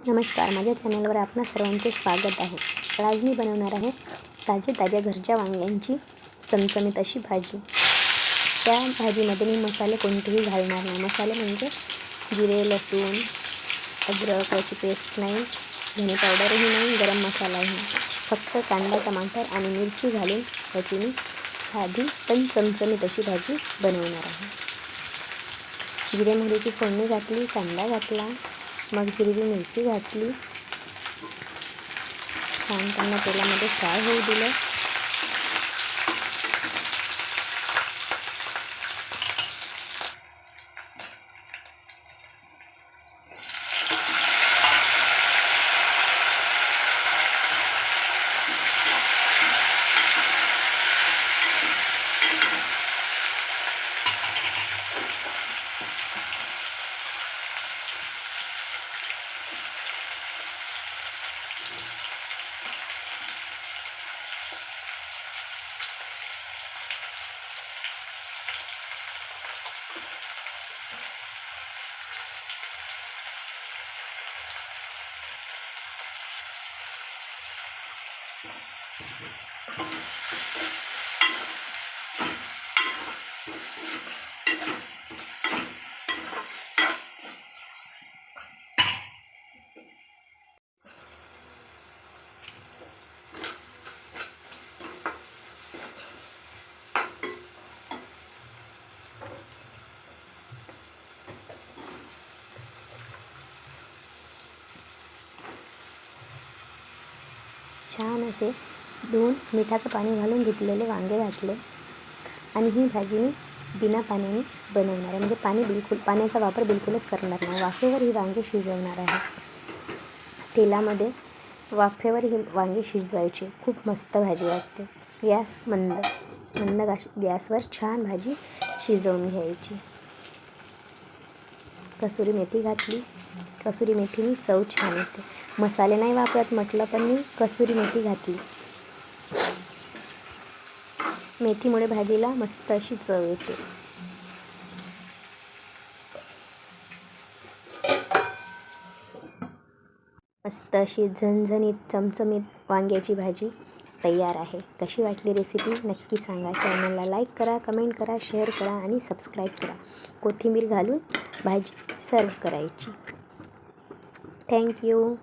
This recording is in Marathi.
नमस्कार, माझ्या चॅनलवर आपणा सर्वांचे स्वागत आहे। आज मी बनवणार आहे ताज्या घरच्या वांग्यांची चमचमीत अशी भाजी। त्या भाजीमध्ये मी मसाले कोणतेही घालणार नाही। मसाले म्हणजे जिरे, लसूण, अद्रक याची पेस्ट नाही, धने पावडरही नाही, गरम मसालाही नाही। फक्त कांदा, टमाटर आणि मिरची घालून याची मी साधी पण चमचमीत अशी भाजी बनवणार आहे। जिरे मोहरीची फोडणी घातली, कांदा घातला, मग हिरवी मिरची घातली, छान त्यांना तेलामध्ये फ्राय होऊ दिलं। छान असे धुवून मिठाचं पाणी घालून धुतलेले वांगे घातले आणि ही भाजी मी बिना पाण्याने बनवणार आहे। म्हणजे पाण्याचा वापर बिलकुलच करणार नाही। वाफेवर ही वांगे शिजवणार आहे। तेलामध्ये वाफेवर ही वांगे शिजवायची, खूप मस्त भाजी लागते। गॅस मंद गॅसवर छान भाजी शिजवून घ्यायची। कसुरी मेथी घातली, कसुरी मेथीने चव छान येते। मसाले नाही वापरत म्हटलं, पण मी कसुरी मेथी घातली। मेथीमुळे भाजीला मस्त अशी चव येते। मस्त अशी झणझणीत चमचमीत वांग्याची भाजी तयार आहे। कशी वाटली रेसिपी नक्की सांगा। चॅनलला लाईक करा, कमेंट करा, शेअर करा आणि सबस्क्राईब करा। कोथिंबीर घालून भाजी सर्व करायची। थँक्यू।